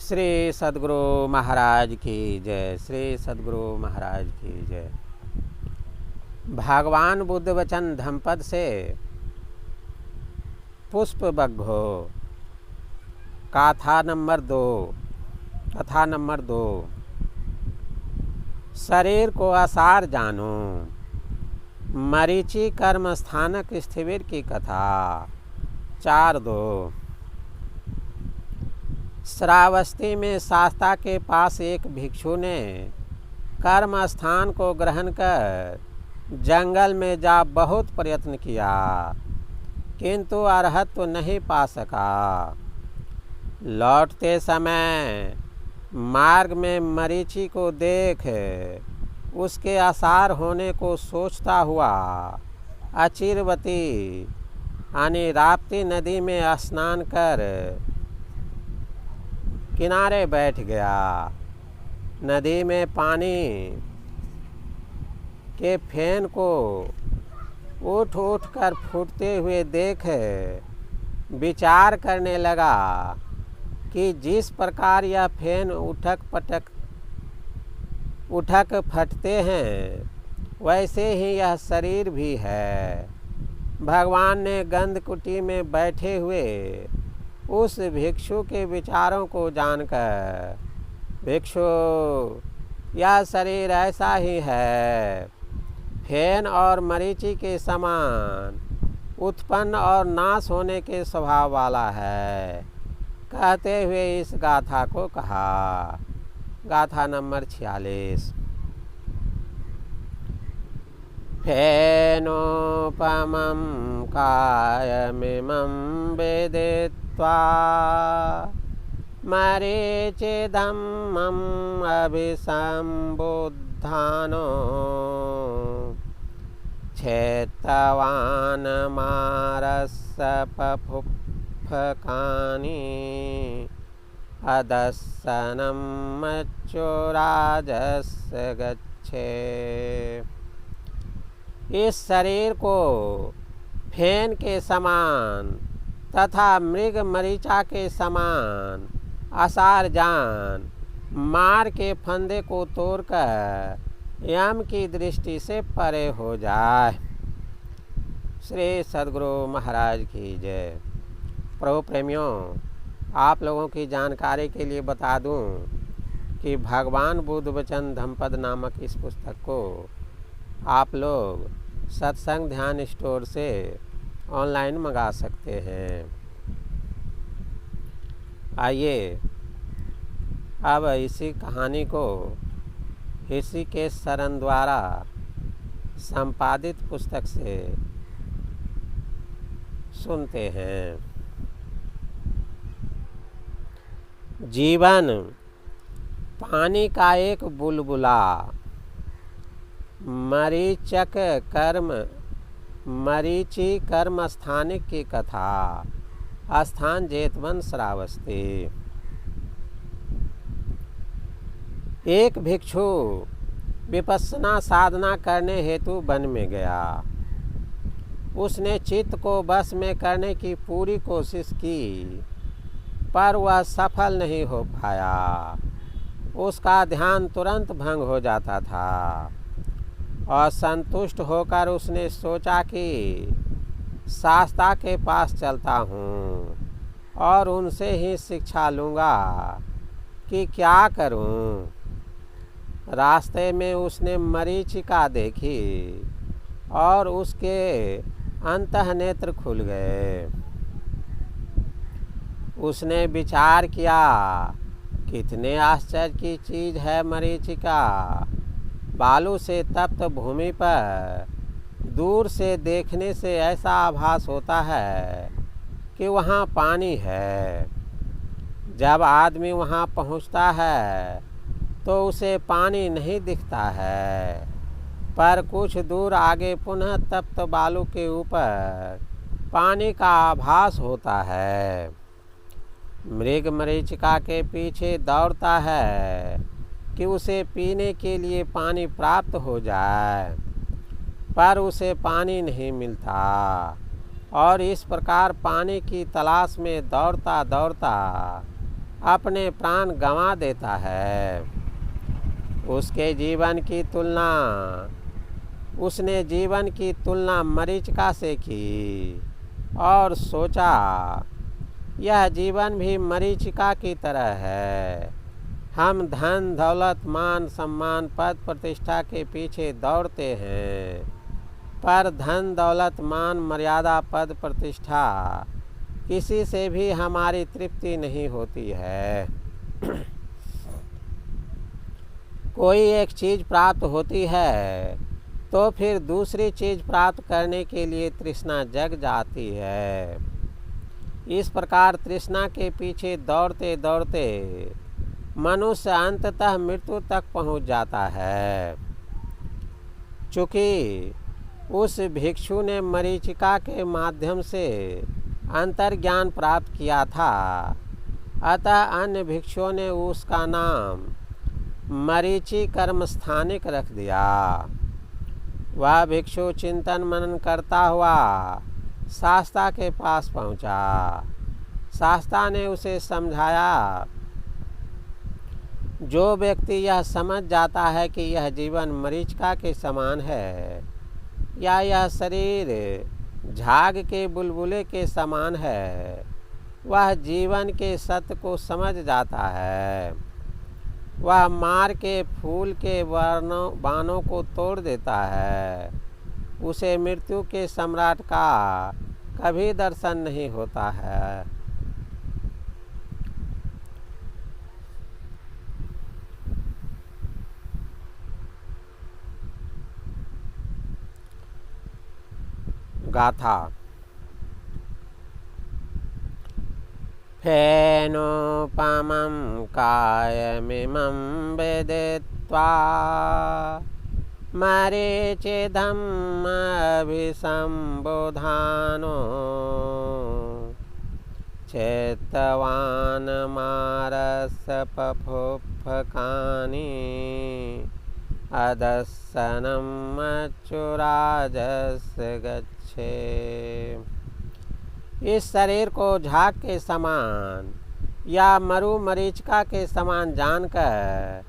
श्री सद्गुरु महाराज की जय। श्री सद्गुरु महाराज की जय। भगवान बुद्ध वचन धम्पद से पुष्प बग्घो कथा नंबर 2। शरीर को आसार जानो, मरीचि कर्म स्थानक स्थिविर की कथा 4:2। श्रावस्ती में शास्ता के पास एक भिक्षु ने कर्म स्थान को ग्रहण कर जंगल में जा बहुत प्रयत्न किया, किंतु अरहत तो नहीं पा सका। लौटते समय मार्ग में मरीचि को देख उसके आसार होने को सोचता हुआ अचिरवती यानी राप्ती नदी में स्नान कर किनारे बैठ गया। नदी में पानी के फेन को उठ उठ कर फूटते हुए देख विचार करने लगा कि जिस प्रकार यह फेन उठक फटते हैं वैसे ही यह शरीर भी है। भगवान ने गंधकुटी में बैठे हुए उस भिक्षु के विचारों को जानकर, भिक्षु यह शरीर ऐसा ही है, फेन और मरीचि के समान उत्पन्न और नाश होने के स्वभाव वाला है, कहते हुए इस गाथा को कहा। गाथा नंबर 46। फेनोपमं कायमिमं वेदित्वा मरीचिदम्मम् अभिसम्बुद्धानो क्षेत्रवान् मारसपफुफकानि अदस्सनं मच्चुराजस्य गच्छे। इस शरीर को फेन के समान तथा मृग मरीचा के समान आसार जान, मार के फंदे को तोड़कर यम की दृष्टि से परे हो जाए। श्री सद्गुरु महाराज की जय। प्रभु प्रेमियों, आप लोगों की जानकारी के लिए बता दूं कि भगवान बुद्ध वचन धम्पद नामक इस पुस्तक को आप लोग सत्संग ध्यान स्टोर से ऑनलाइन मंगा सकते हैं। आइए अब इसी कहानी को ऋषिकेश शरण द्वारा संपादित पुस्तक से सुनते हैं। जीवन पानी का एक बुलबुला। मरीचि कर्म स्थानिक की कथा। स्थान जेतवन श्रावस्ती। एक भिक्षु विपस्सना साधना करने हेतु वन में गया। उसने चित्त को वश में करने की पूरी कोशिश की, पर वह सफल नहीं हो पाया। उसका ध्यान तुरंत भंग हो जाता था और संतुष्ट होकर उसने सोचा कि शास्ता के पास चलता हूँ और उनसे ही शिक्षा लूँगा कि क्या करूँ। रास्ते में उसने मरीचिका देखी और उसके अंतःनेत्र खुल गए। उसने विचार किया, कितने आश्चर्य की चीज़ है मरीचिका। बालू से तप्त भूमि पर दूर से देखने से ऐसा आभास होता है कि वहाँ पानी है। जब आदमी वहाँ पहुँचता है तो उसे पानी नहीं दिखता है, पर कुछ दूर आगे पुनः तप्त बालू के ऊपर पानी का आभास होता है। मृग मरीचिका के पीछे दौड़ता है कि उसे पीने के लिए पानी प्राप्त हो जाए, पर उसे पानी नहीं मिलता और इस प्रकार पानी की तलाश में दौड़ता दौड़ता अपने प्राण गंवा देता है। उसने जीवन की तुलना मरीचिका से की और सोचा, यह जीवन भी मरीचिका की तरह है। हम धन दौलत मान सम्मान पद प्रतिष्ठा के पीछे दौड़ते हैं, पर धन दौलत मान मर्यादा पद प्रतिष्ठा किसी से भी हमारी तृप्ति नहीं होती है। कोई एक चीज़ प्राप्त होती है तो फिर दूसरी चीज़ प्राप्त करने के लिए तृष्णा जग जाती है। इस प्रकार तृष्णा के पीछे दौड़ते दौड़ते मनुष्य अंततः मृत्यु तक पहुंच जाता है। चूँकि उस भिक्षु ने मरीचिका के माध्यम से अंतर्ज्ञान प्राप्त किया था, अतः अन्य भिक्षुओं ने उसका नाम मरीचि कर्मस्थानिक रख दिया। वह भिक्षु चिंतन मनन करता हुआ शास्ता के पास पहुंचा। शास्ता ने उसे समझाया, जो व्यक्ति यह समझ जाता है कि यह जीवन मरीचिका के समान है या यह शरीर झाग के बुलबुले के समान है, वह जीवन के सत्य को समझ जाता है। वह मार के फूल के बाणों को तोड़ देता है। उसे मृत्यु के सम्राट का कभी दर्शन नहीं होता है। गाथा। फेनोपमं कायमिमं वेदित्वा मरीचिदमभिसम्बोधानो चेतवान् मारस्य पफुफकानि अदस्सनं मच्चुराजस्य गच्छे। इस शरीर को झाग के समान या मरु मरीचिका के समान जानकर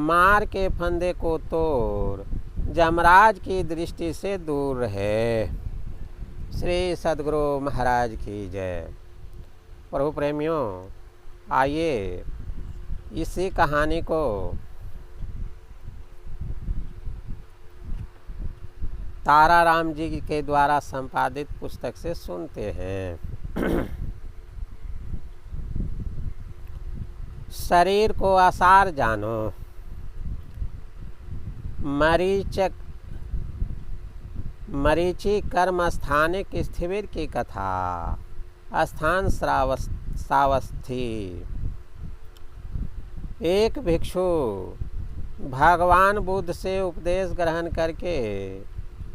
मार के फंदे को तोड़ जमराज की दृष्टि से दूर रहे। श्री सद्गुरु महाराज की जय। प्रभु प्रेमियों, आइए इसी कहानी को ताराराम जी के द्वारा संपादित पुस्तक से सुनते हैं। शरीर को आसार जानो। मरीचि कर्म स्थानिक स्थिविर की कथा। स्थान सावस्थी। एक भिक्षु भगवान बुद्ध से उपदेश ग्रहण करके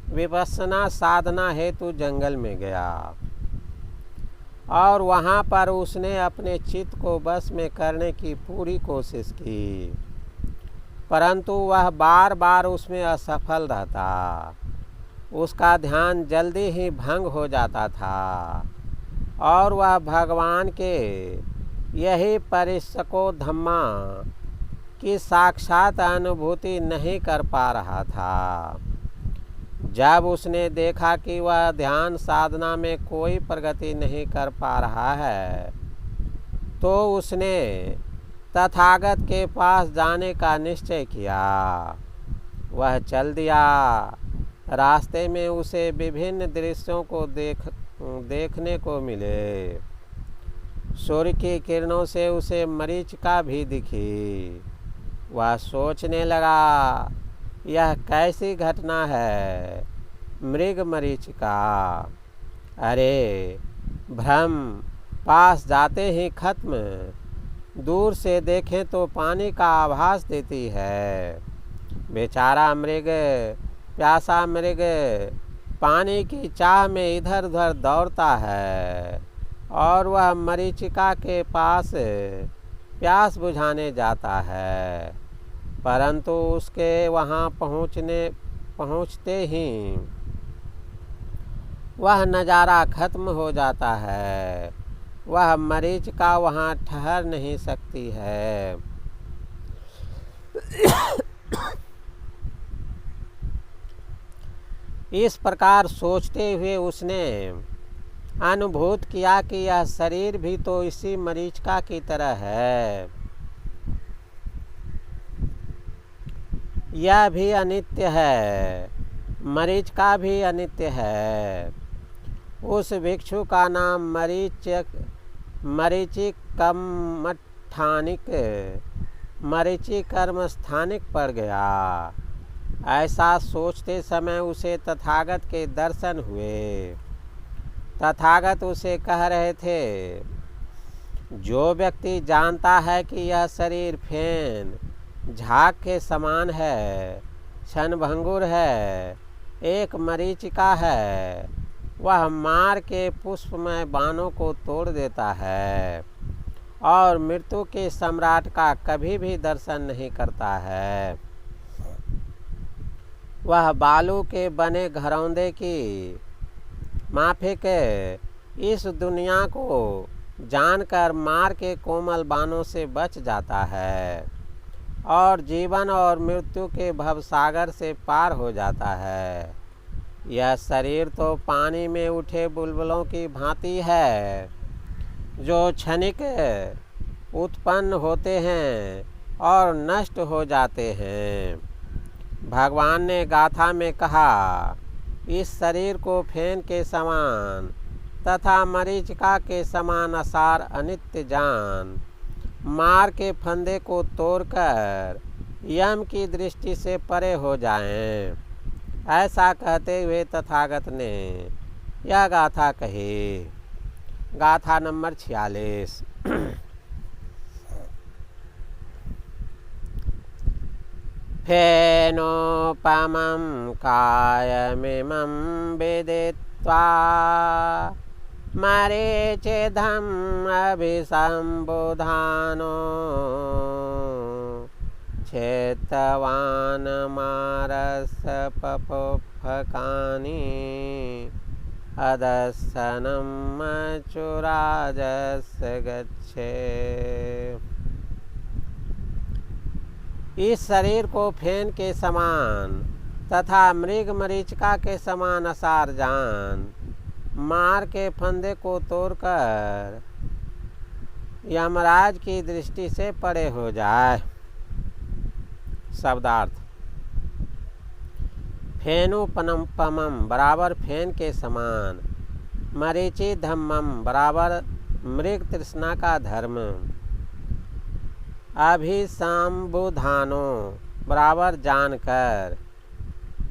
विपश्यना साधना हेतु जंगल में गया और वहाँ पर उसने अपने चित्त को बस में करने की पूरी कोशिश की, परंतु वह बार बार उसमें असफल रहता। उसका ध्यान जल्दी ही भंग हो जाता था और वह भगवान के यही परिसको धम्मा की साक्षात अनुभूति नहीं कर पा रहा था। जब उसने देखा कि वह ध्यान साधना में कोई प्रगति नहीं कर पा रहा है, तो उसने तथागत के पास जाने का निश्चय किया। वह चल दिया। रास्ते में उसे विभिन्न दृश्यों को देखने को मिले। सूर्य की किरणों से उसे मरीचिका भी दिखी। वह सोचने लगा, यह कैसी घटना है। मृग मरीचिका, अरे भ्रम पास जाते ही खत्म। दूर से देखें तो पानी का आभास देती है। बेचारा मृग, प्यासा मृग पानी की चाह में इधर उधर दौड़ता है और वह मरीचिका के पास प्यास बुझाने जाता है, परंतु उसके वहाँ पहुँचते ही वह नज़ारा खत्म हो जाता है। वह मरीचिका वहाँ ठहर नहीं सकती है। इस प्रकार सोचते हुए उसने अनुभूत किया कि यह शरीर भी तो इसी मरीचिका की तरह है, यह भी अनित्य है, मरीचिका भी अनित्य है। उस भिक्षु का नाम मरीचिक कर्मस्थानिक पड़ गया। ऐसा सोचते समय उसे तथागत के दर्शन हुए। तथागत उसे कह रहे थे, जो व्यक्ति जानता है कि यह शरीर फेन झाग के समान है, क्षणभंगुर है, एक मरीचिका है, वह मार के पुष्पमय बाणों को तोड़ देता है और मृत्यु के सम्राट का कभी भी दर्शन नहीं करता है। वह बालू के बने घरौंदे की माफिक इस दुनिया को जानकर मार के कोमल बाणों से बच जाता है और जीवन और मृत्यु के भवसागर से पार हो जाता है। यह शरीर तो पानी में उठे बुलबुलों की भांति है, जो क्षणिक उत्पन्न होते हैं और नष्ट हो जाते हैं। भगवान ने गाथा में कहा, इस शरीर को फेन के समान तथा मरीचिका के समान असार अनित्य जान, मार के फंदे को तोड़कर यम की दृष्टि से परे हो जाएं। ऐसा कहते हुए तथागत ने यह गाथा कही। गाथा नंबर 46। फेनोपमं कायमिमं विदित्वा मरीचिदम् अभिसम्बुधानो चेतवान् मारस्य पपुफकानि अदस्सनं मचुराजस्य गच्छे। इस शरीर को फेन के समान तथा मृग मरीचिका के समान असार जान, मार के फंदे को तोड़कर यमराज की दृष्टि से परे हो जाए। शब्दार्थ, फेनुपमम बराबर फेन के समान, मरीचि धम्मम बराबर मृग तृष्णा का धर्म, अभिसंबुधानो बराबर जानकर,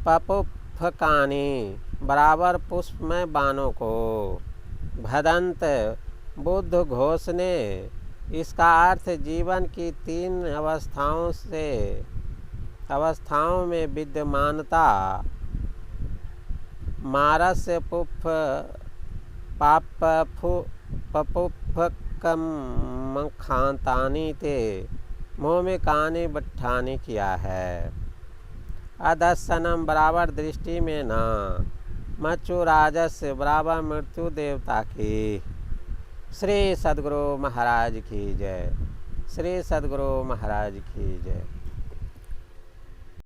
पपुफकानी बराबर पुष्पमय बाणों को, भदंत बुद्ध घोष ने इसका अर्थ जीवन की 3 अवस्थाओं में विद्यमानता, मारस्य पुफ पपुफकमखांतानि ते मुँह में कानी बट्ठानी किया है। अदर्शनम बराबर दृष्टि में न, मच्चु राजस्य बराबर मृत्यु देवता की। श्री सद्गुरु महाराज की जय। श्री सद्गुरु महाराज की जय।